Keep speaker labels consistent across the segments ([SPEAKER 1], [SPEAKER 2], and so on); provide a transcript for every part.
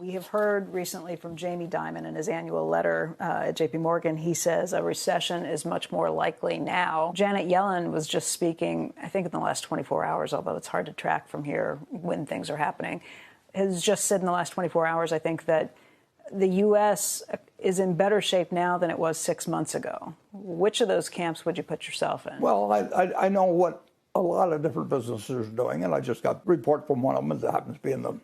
[SPEAKER 1] We have heard recently from Jamie Dimon in his annual letter at JP Morgan. He says a recession is much more likely now. Janet Yellen was just speaking, I think in the last 24 hours, although it's hard to track from here when things are happening, has just said in the last 24 hours, I think, that the U.S. is in better shape now than it was 6 months ago. Which of those camps would you put yourself in? Well,
[SPEAKER 2] I know what a lot of different businesses are doing, and I just got a report from one of them that happens to be in the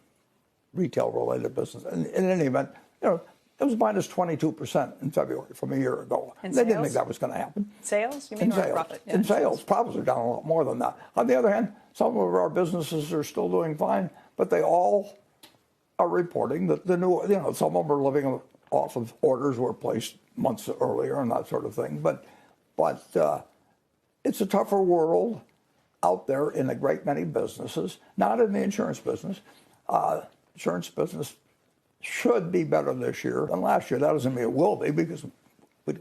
[SPEAKER 2] retail-related business. And in any event, you know, it was minus 22% in February from a year ago.
[SPEAKER 1] In
[SPEAKER 2] they
[SPEAKER 1] sales?
[SPEAKER 2] didn't think that was going to happen.
[SPEAKER 1] Sales? You mean
[SPEAKER 2] in sales.
[SPEAKER 1] Profit? Yeah,
[SPEAKER 2] in sales. Profits are down a lot more than that. On the other hand, some of our businesses are still doing fine, but they all are reporting that the new, you know, some of them are living off of orders were placed months earlier and that sort of thing. But it's a tougher world out there in a great many businesses, not in the insurance business. Insurance business should be better this year than last year. That doesn't mean it will be because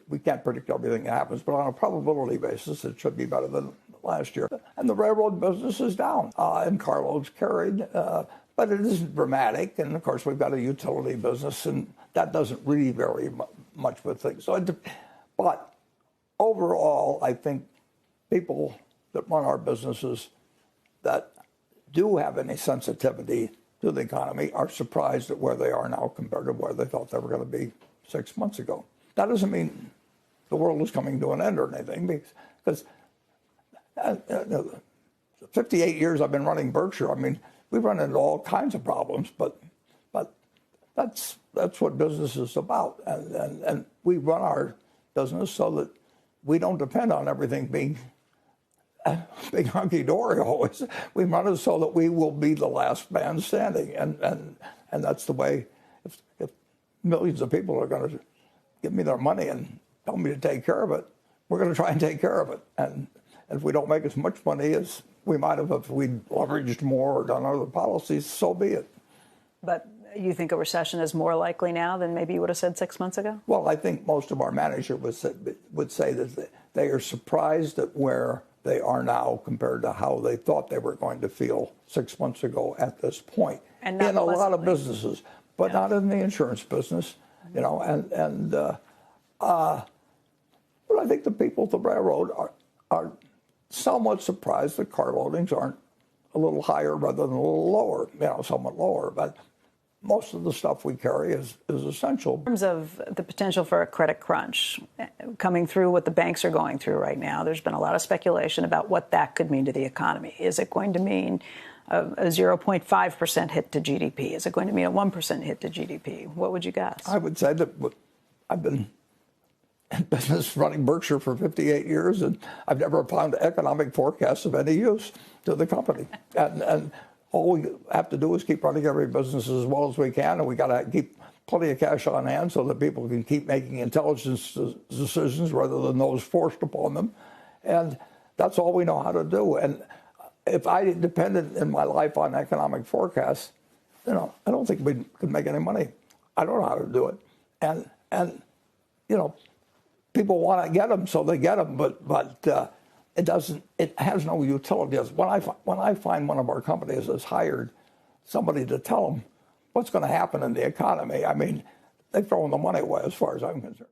[SPEAKER 2] we can't predict everything that happens, but on a probability basis, it should be better than last year. And the railroad business is down in carloads carried, but it isn't dramatic. And of course, we've got a utility business, and that doesn't really vary much with things. But overall, I think people that run our businesses that do have any sensitivity to the economy are surprised at where they are now compared to where they thought they were going to be 6 months ago. That doesn't mean the world is coming to an end or anything, because 58 years I've been running Berkshire. I mean, we've run into all kinds of problems, but that's what business is about, and we run our business so that we don't depend on everything being big hunky-dory always. We run it so that we will be the last man standing, and that's the way. If millions of people are going to give me their money and tell me to take care of it, we're going to try and take care of it. And if we don't make as much money as we might have if we'd leveraged more or done other policies, so be it.
[SPEAKER 1] But you think a recession is more likely now than maybe you would have said 6 months ago?
[SPEAKER 2] Well, I think most of our managers would say that they are surprised at where they are now compared to how they thought they were going to feel 6 months ago at this point.
[SPEAKER 1] And
[SPEAKER 2] in a lot of businesses, but not in the insurance business, you know. But I think the people at the railroad are somewhat surprised that car loadings aren't a little higher rather than a little lower, you know, somewhat lower. But most of the stuff we carry is essential. In terms of the potential for a credit crunch coming through what the banks are going through right now, there's been a lot of speculation about what that could mean to the economy. Is it going to mean a 0.5% hit to GDP? Is it going to mean a 1% hit to GDP? What would you guess? I would say that I've been in business running Berkshire for 58 years, and I've never found economic forecasts of any use to the company. And all we have to do is keep running every business as well as we can, and we got to keep plenty of cash on hand so that people can keep making intelligent decisions rather than those forced upon them. And that's all we know how to do. And if I depended in my life on economic forecasts, you know, I don't think we could make any money. I don't know how to do it. And you know, people want to get them, so they get them, but it has no utility. When I find one of our companies has hired somebody to tell them what's going to happen in the economy, I mean, they've thrown the money away as far as I'm concerned.